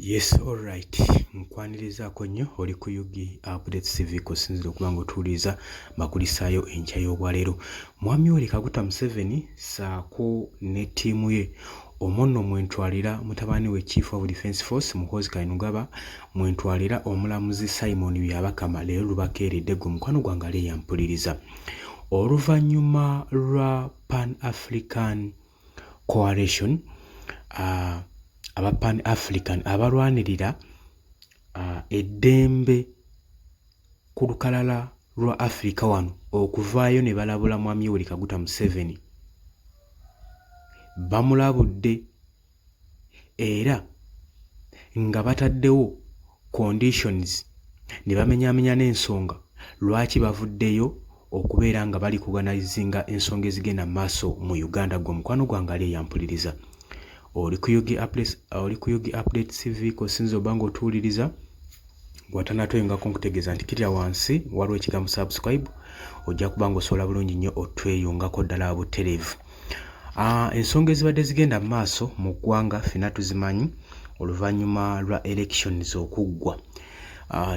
Yes, alright. Nkwanirizaako nnyo oli ku Yugi Updates TV kusinzira okuba ng'otuwuliriza bakulisaayo enkya y'obwaleero. Mwami oli Kaguta Museveni ssaako ne ttiimu ye omonno mwentwalira mutabani we Chief of Defence Force Muhoozi Kainerugaba, mwentwalira omulamuzi Simon Byabakama leero lubakeeredde gwe mukwano gwange ali eyampuliriza. Oluvannyuma lwa Pan-African Coalition aba Pan-African abalwanirira eddembe ku lukalala lwa Afrika wano okuvaayo ne balabula mwami Yoweri Kaguta Museveni bamulabudde era nga bataddewo conditions ne bamenyaamenya n'ensonga lwaki bavuddeyo okubeera nga bali kuganizinga ensonga ezigenda maaso mu Uganda gwe mukwano gwange ali eyampuliriza. Oli ku Yugi Updates TV kosinzo bango otuwuliriza gwatanatwengako nkutegeeza nti kirya wansi waliwo ekigambo subscribe ojja kuba ng'osobola bulungi nnyo otweyongako ddala butereevu. Ensonga ezibadde zigenda mu maaso mu ggwanga ffenna tuzimanyi oluvannyuma lwa elections okuggwa.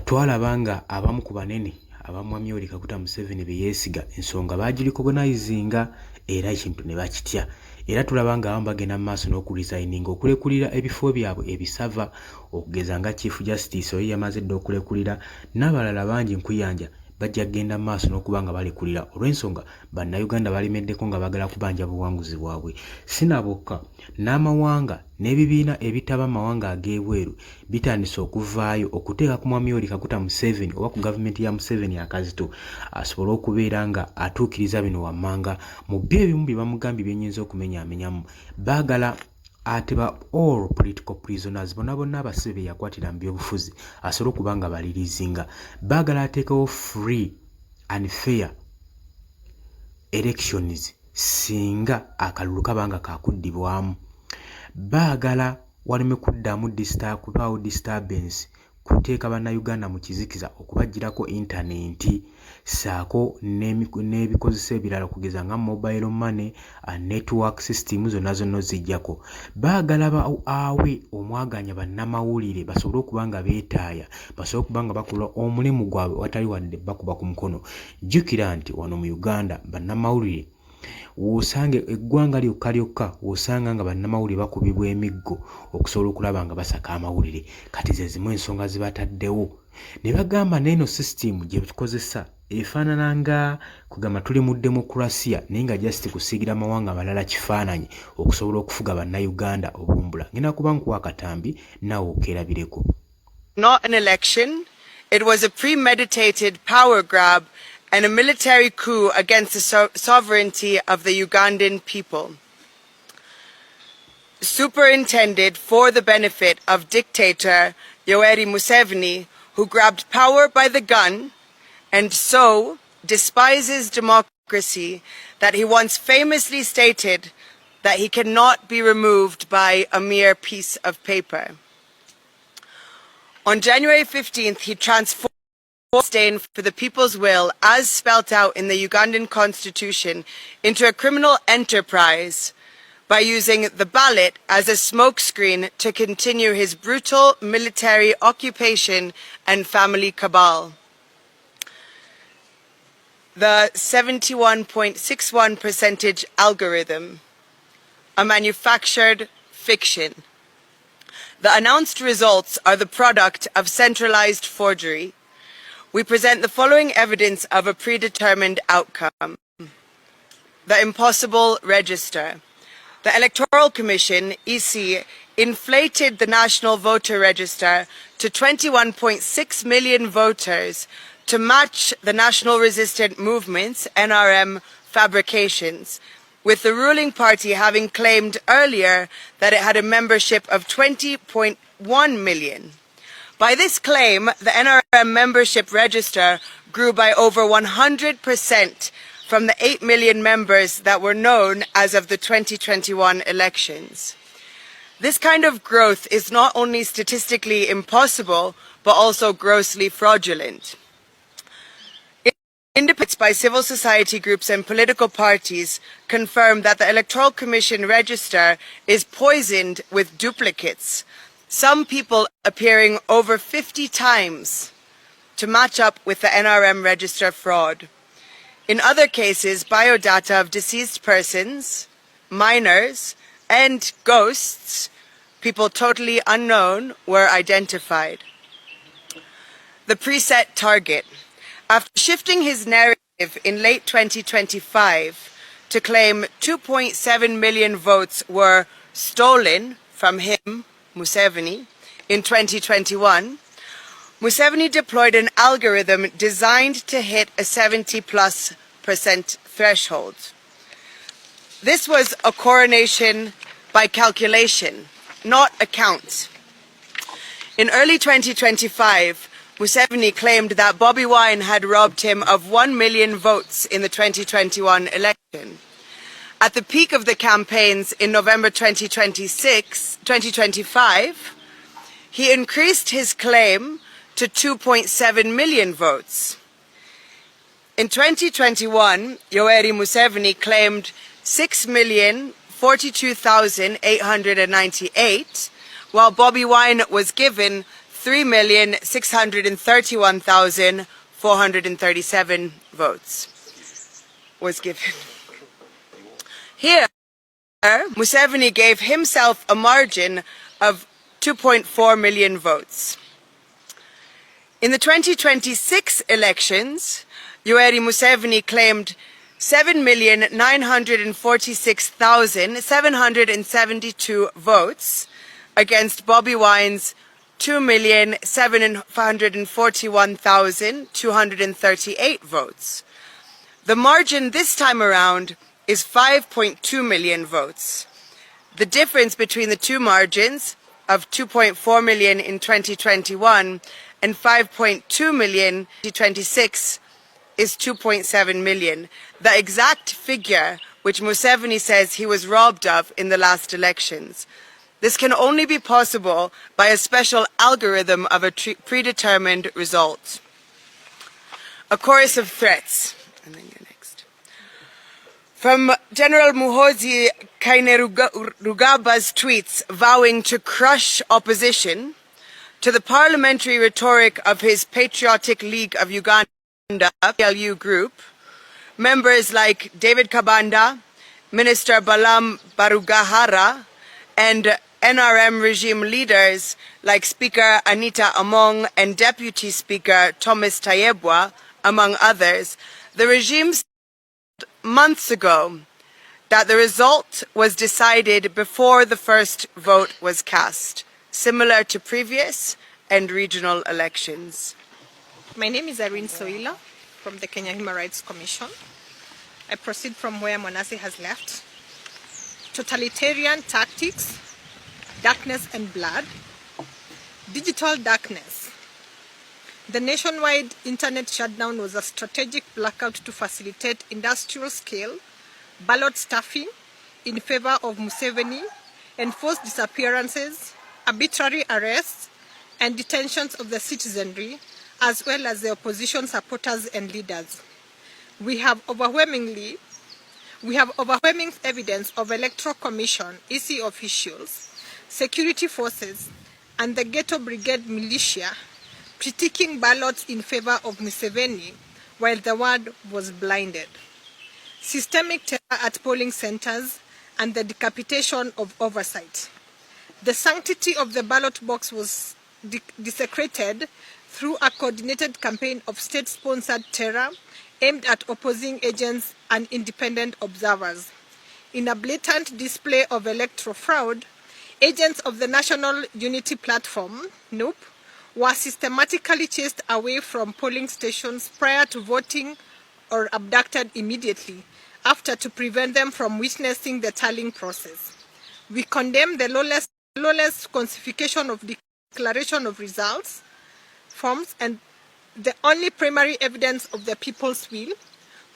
Twalaba nga abamu ku banene abamwami Yoweri Kaguta Museveni be yeesiga ensonga baagiricognizinga era ekintu ne bakitya. Era tulaba nga abamu bagenda mu maaso n'okuresigninga okulekulira ebifo byabwe ebisava okugeza nga Chief Justice oyo yamaze dda okulekulira n'abalala bangi nkuyanja bajja kgenda mu maaso n'okuba nga balekulira olw'ensonga bannayuganda balemeddeko nga bagala kubanja buwanguzi bwabwe. Sinabokka n'amawanga n'ebibiina ebitaba amawanga ag'ebweru bitandise okuvaayo okuteeka ku mwami Yoweri Kaguta Museveni oba ku gavumenti ya Museveni akazito asobole okubeera nga atuukiriza bino wammanga mu byo ebimu bye bamugambye byennyinza okumenyaamenyamu. Baagala ateba all political prisoners bonna abasibe be yakwatira mu byobufuzi asobole okuba nga balirizinga. Baagala ateekawo free and fair elections singa akalulu kaba nga kakuddibwamu. Baagala waleme kuddamu kubaawo disturbance kuteeka bannayuganda mu kizikiza okubagirako intaneti ssaako n'ebikozesa ebirala okugeza nga mobile money network system zonna zijjako. Baagala awe omwaganya bannamawulire basobole okuba nga beetaaya basobole okuba nga bakola omulimu gwabwe watali wadde bakuba ku mukono. Jjukira nti wano mu Uganda bannamawulire wosanga eggwanga lyokka wosanga nga bannamawulire bakubibwa emiggo okusobola okulaba nga basaka amawulire. Kati ze zimu ensonga zibataddewo ne bagamba n'eno system gye tukozesa efaanana nga kugamba tuli mu demokrasiya naye nga just kusiigira amawanga amalala kifaananyi okusobola okufuga bannayuganda obumbula. Ngenda kuba nkuwa akatambi naawe okeerabireko. Not an election, it was a premeditated power grab and a military coup against the sovereignty of the Ugandan people, superintended for the benefit of dictator Yoweri Museveni, who grabbed power by the gun and so despises democracy that he once famously stated that he cannot be removed by a mere piece of paper. On January 15th, he transformed disdain for the people's will, as spelt out in the Ugandan constitution, into a criminal enterprise by using the ballot as a smokescreen to continue his brutal military occupation and family cabal. The 71.61% algorithm, a manufactured fiction. The announced results are the product of centralized forgery. We present the following evidence of a predetermined outcome. The impossible register. The Electoral Commission, EC, inflated the National Voter Register to 21.6 million voters to match the National Resistant Movement's, NRM, fabrications, with the ruling party having claimed earlier that it had a membership of 20.1 million. By this claim, the NRM membership register grew by over 100% from the 8 million members that were known as of the 2021 elections. This kind of growth is not only statistically impossible, but also grossly fraudulent. Independents by civil society groups and political parties confirm that the Electoral Commission register is poisoned with duplicates, some people appearing over 50 times to match up with the NRM register fraud. In other cases, biodata of deceased persons, minors, and ghosts, people totally unknown, were identified. The preset target. After shifting his narrative in late 2025 to claim 2.7 million votes were stolen from him, Museveni, in 2021, Museveni deployed an algorithm designed to hit a 70+% threshold. This was a coronation by calculation, not a count. In early 2025, Museveni claimed that Bobi Wine had robbed him of 1 million votes in the 2021 election. At the peak of the campaigns in November 2025, he increased his claim to 2.7 million votes. In 2021, Yoweri Museveni claimed 6,042,898, while Bobi Wine was given 3,631,437 votes. Was given. Here, Museveni gave himself a margin of 2.4 million votes. In the 2026 elections, Yoweri Museveni claimed 7,946,772 votes against Bobi Wine's 2,741,238 votes. The margin this time around is 5.2 million votes. The difference between the two margins of 2.4 million in 2021 and 5.2 million in 2026 is 2.7 million, the exact figure which Museveni says he was robbed of in the last elections. This can only be possible by a special algorithm of a predetermined result. A chorus of threats. And then you're next. From General Muhoozi Kainerugaba's tweets vowing to crush opposition, to the parliamentary rhetoric of his Patriotic League of Uganda PLU group, members like David Kabanda, Minister Balam Barugahara, and NRM regime leaders like Speaker Anita Among and Deputy Speaker Thomas Tayebwa, among others, the regime said months ago that the result was decided before the first vote was cast, similar to previous and regional elections. My name is Irene Soila from the Kenya Human Rights Commission. I proceed from where Monasi has left. Totalitarian tactics, darkness and blood, digital darkness. The nationwide internet shutdown was a strategic blackout to facilitate industrial-scale ballot stuffing in favor of Museveni, enforced disappearances, arbitrary arrests, and detentions of the citizenry, as well as the opposition supporters and leaders. We have overwhelming evidence of Electoral Commission, EC officials, security forces, and the Ghetto Brigade militia critiquing ballots in favor of Museveni while the world was blinded. Systemic terror at polling centers and the decapitation of oversight. The sanctity of the ballot box was desecrated through a coordinated campaign of state-sponsored terror aimed at opposing agents and independent observers. In a blatant display of electoral fraud, agents of the National Unity Platform, NUP, were systematically chased away from polling stations prior to voting or abducted immediately after to prevent them from witnessing the tallying process. We condemn the lawless falsification of declaration of results forms and the only primary evidence of the people's will,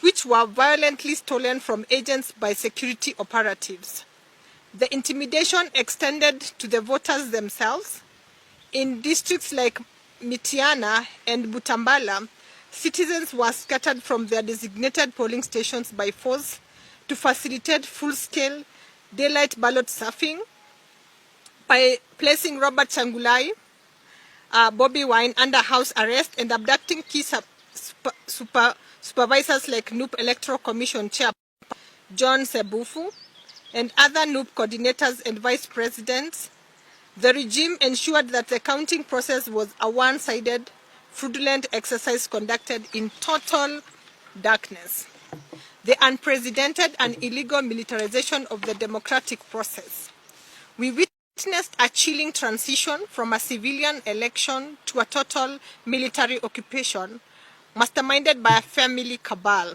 which were violently stolen from agents by security operatives. The intimidation extended to the voters themselves. In districts like Mitiana and Butambala, citizens were scattered from their designated polling stations by force to facilitate full-scale daylight ballot stuffing. by placing Robert Changulai, Bobby Wine under house arrest and abducting key supervisors like NUP Electoral Commission Chair John Sebufu and other NUP coordinators and vice presidents. The regime ensured that the counting process was a one-sided, fraudulent exercise conducted in total darkness. The unprecedented and illegal militarization of the democratic process. We witnessed a chilling transition from a civilian election to a total military occupation, masterminded by a family cabal.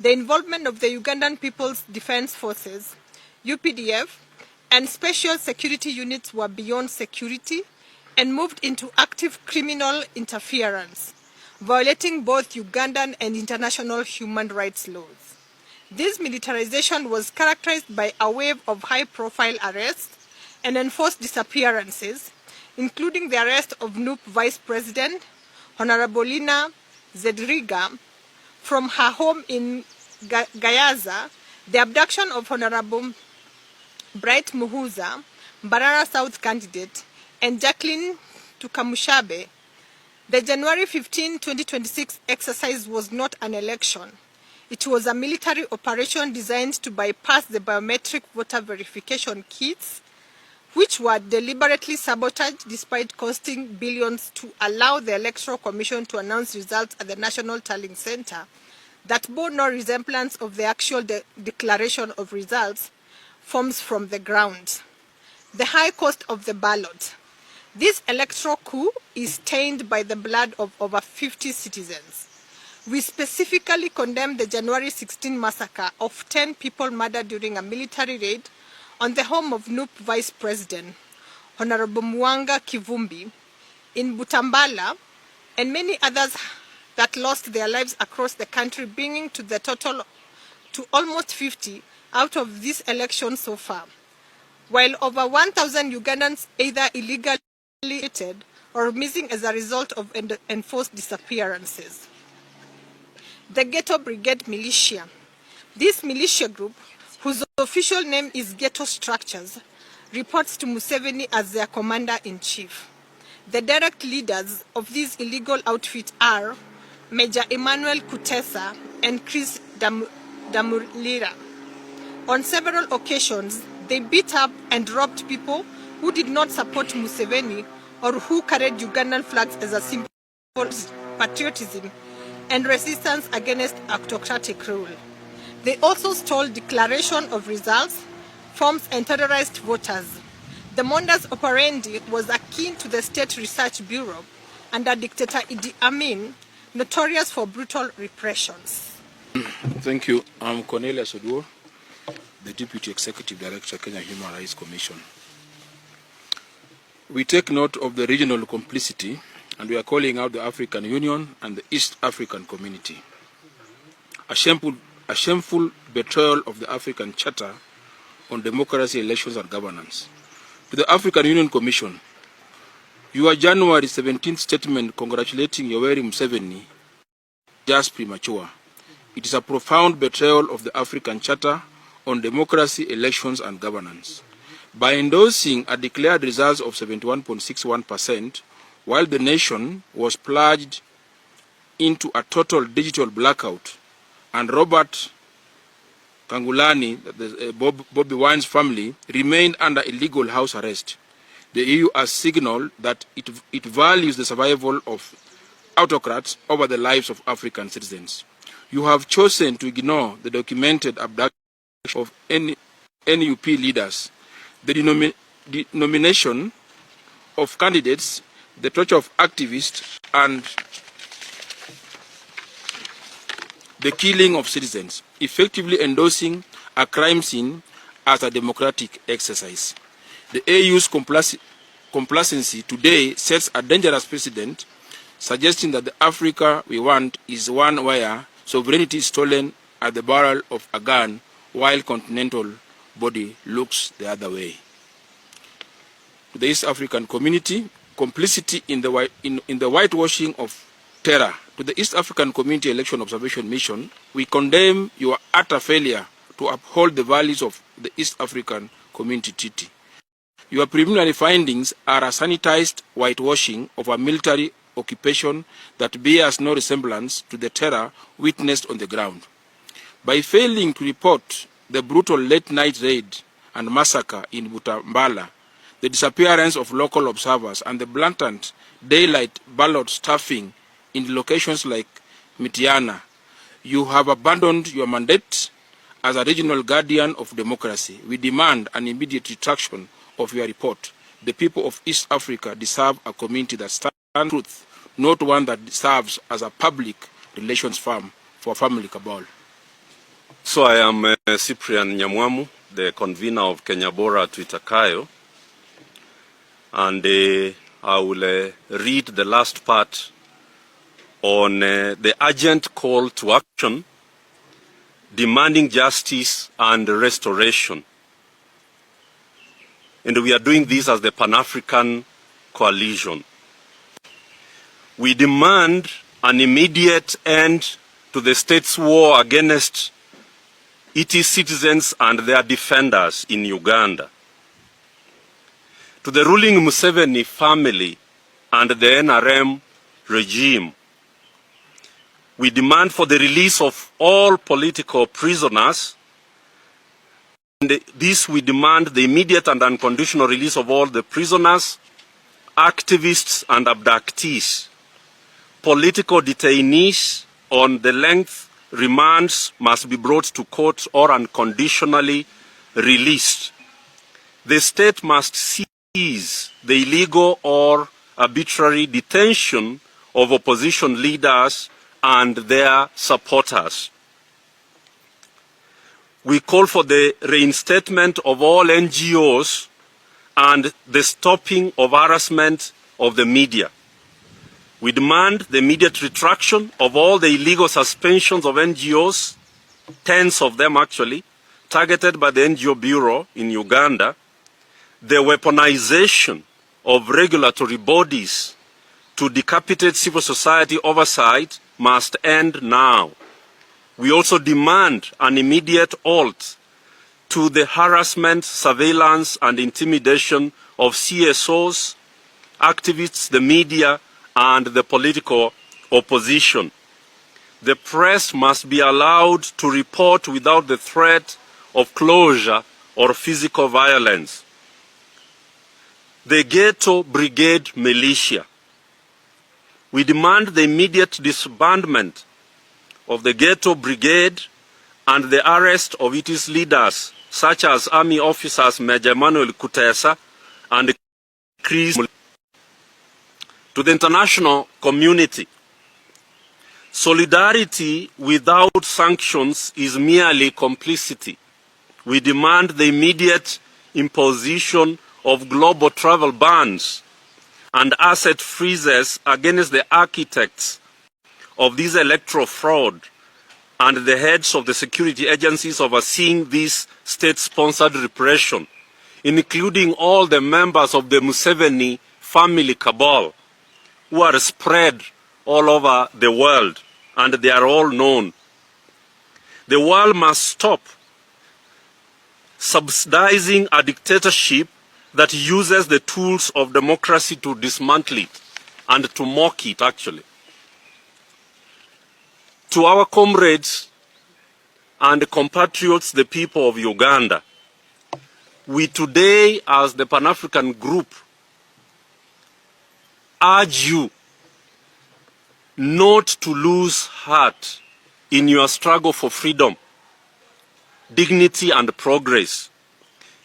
The involvement of the Ugandan People's Defense Forces, UPDF, and special security units were beyond security and moved into active criminal interference, violating both Ugandan and international human rights laws. This militarization was characterized by a wave of high-profile arrests and enforced disappearances, including the arrest of NUP Vice President Honorable Lina Zedriga from her home in Gayaza, the abduction of Honorable Bright Muhuza, Mbarara South candidate, and Jacqueline Tukamushabe. The January 15, 2026 exercise was not an election. It was a military operation designed to bypass the biometric voter verification kits, which were deliberately sabotaged despite costing billions to allow the Electoral Commission to announce results at the National Tallying Center that bore no resemblance of the actual declaration of results forms from the ground. The high cost of the ballot. This electoral coup is stained by the blood of over 50 citizens. We specifically condemn the January 16 massacre of 10 people murdered during a military raid on the home of NUP Vice President, Honorable Mwanga Kivumbi, in Butambala, and many others that lost their lives across the country, bringing to the total to almost 50 out of this election so far, while over 1,000 Ugandans either illegally deported or missing as a result of enforced disappearances. The Ghetto Brigade Militia. This militia group, whose official name is Ghetto Structures, reports to Museveni as their commander-in-chief. The direct leaders of this illegal outfit are Major Emmanuel Kutesa and Chris Damulira. On several occasions, they beat up and robbed people who did not support Museveni or who carried Ugandan flags as a symbol of patriotism and resistance against autocratic rule. They also stole declaration of results, forms, and terrorized voters. The modus operandi was akin to the State Research Bureau under dictator Idi Amin, notorious for brutal repressions. Thank you. I'm Cornelius Oduor, the Deputy Executive Director, Kenya Human Rights Commission. We take note of the regional complicity, and we are calling out the African Union and the East African Community. A shameful betrayal of the African Charter on democracy, elections, and governance. To the African Union Commission, your January 17th statement congratulating Yoweri Museveni just premature. It is a profound betrayal of the African Charter on democracy, elections, and governance. By endorsing a declared result of 71.61%, while the nation was plunged into a total digital blackout, and Robert Kangulani, the Bobby Wine's family, remained under illegal house arrest, the EU has signaled that it values the survival of autocrats over the lives of African citizens. You have chosen to ignore the documented abduction of NUP leaders, the nomination of candidates, the torture of activists, and the killing of citizens, effectively endorsing a crime scene as a democratic exercise. The AU's complacency today sets a dangerous precedent, suggesting that the Africa we want is one where sovereignty is stolen at the barrel of a gun, while continental body looks the other way. To the East African community, complicity in the whitewashing of terror. To the East African Community Election Observation Mission, we condemn your utter failure to uphold the values of the East African Community Treaty. Your preliminary findings are a sanitized whitewashing of a military occupation that bears no resemblance to the terror witnessed on the ground. By failing to report the brutal late-night raid and massacre in Butambala, the disappearance of local observers, and the blatant daylight ballot stuffing in locations like Mitiana, you have abandoned your mandate as a regional guardian of democracy. We demand an immediate retraction of your report. The people of East Africa deserve a community that stands for truth, not one that serves as a public relations firm for family cabal. So I am Cyprian Nyamwamu, the convener of Kenya Bora Tuitakayo, and I will read the last part on the urgent call to action demanding justice and restoration. And we are doing this as the Pan-African Coalition. We demand an immediate end to the state's war against its citizens and their defenders in Uganda. To the ruling Museveni family and the NRM regime, we demand for the release of all political prisoners. And this we demand the immediate and unconditional release of all the prisoners, activists and abductees. Political detainees on the length remands must be brought to court or unconditionally released. The state must seize the illegal or arbitrary detention of opposition leaders and their supporters. We call for the reinstatement of all NGOs and the stopping of harassment of the media. We demand the immediate retraction of all the illegal suspensions of NGOs, tens of them actually, targeted by the NGO Bureau in Uganda. The weaponization of regulatory bodies to decapitate civil society oversight must end now. We also demand an immediate halt to the harassment, surveillance, and intimidation of CSOs, activists, the media, and the political opposition. The press must be allowed to report without the threat of closure or physical violence. The Ghetto Brigade militia. We demand the immediate disbandment of the Ghetto Brigade and the arrest of its leaders, such as Army officers Major Emmanuel Kutesa and Chris. To the international community, solidarity without sanctions is merely complicity. We demand the immediate imposition of global travel bans and asset freezes against the architects of this electoral fraud and the heads of the security agencies overseeing this state-sponsored repression, including all the members of the Museveni family cabal, who are spread all over the world, and they are all known. The world must stop subsidizing a dictatorship that uses the tools of democracy to dismantle it and to mock it, actually. To our comrades and compatriots, the people of Uganda, we today, as the Pan-African Group, urge you not to lose heart in your struggle for freedom, dignity, and progress.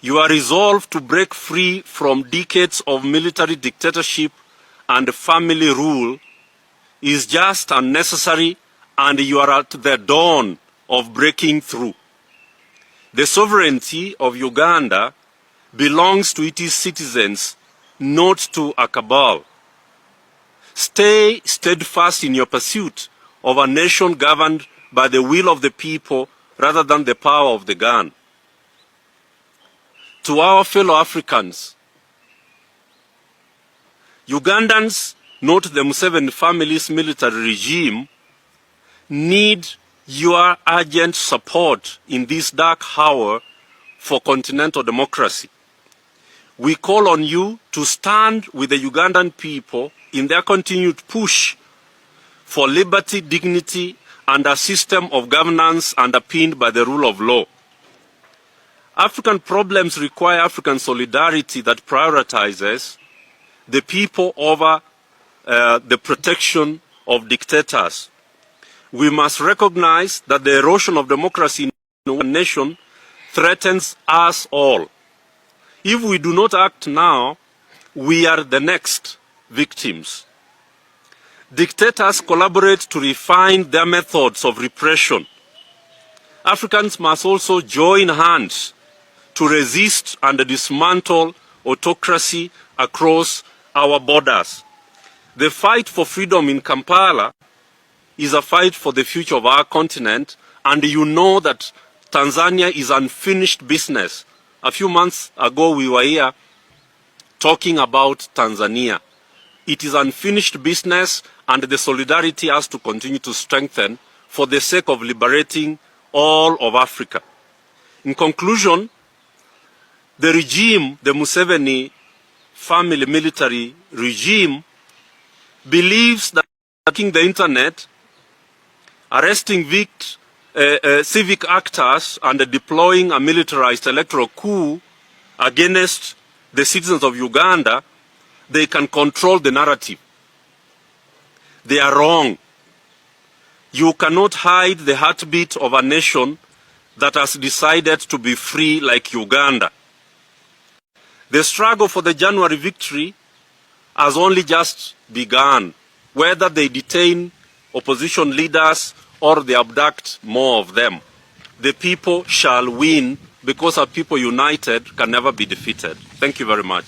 Your resolve to break free from decades of military dictatorship and family rule is just and necessary, and you are at the dawn of breaking through. The sovereignty of Uganda belongs to its citizens, not to a cabal. Stay steadfast in your pursuit of a nation governed by the will of the people rather than the power of the gun. To our fellow Africans, Ugandans, not the Museveni family's military regime, need your urgent support in this dark hour for continental democracy. we call on you to stand with the Ugandan people in their continued push for liberty, dignity, and a system of governance underpinned by the rule of law. African problems require African solidarity that prioritizes the people over the protection of dictators. We must recognize that the erosion of democracy in one nation threatens us all. If we do not act now, we are the next victims. Dictators collaborate to refine their methods of repression. Africans must also join hands to resist and dismantle autocracy across our borders. The fight for freedom in Kampala is a fight for the future of our continent, and you know that Tanzania is unfinished business. A few months ago we were here talking about Tanzania. It is unfinished business, and the solidarity has to continue to strengthen for the sake of liberating all of Africa. In conclusion, the regime, the Museveni family military regime, believes that hacking the internet, arresting civic actors, and deploying a militarized electoral coup against the citizens of Uganda, they can control the narrative. They are wrong. You cannot hide the heartbeat of a nation that has decided to be free like Uganda. The struggle for the January victory has only just begun. Whether they detain opposition leaders or they abduct more of them, the people shall win, because a people united can never be defeated. Thank you very much.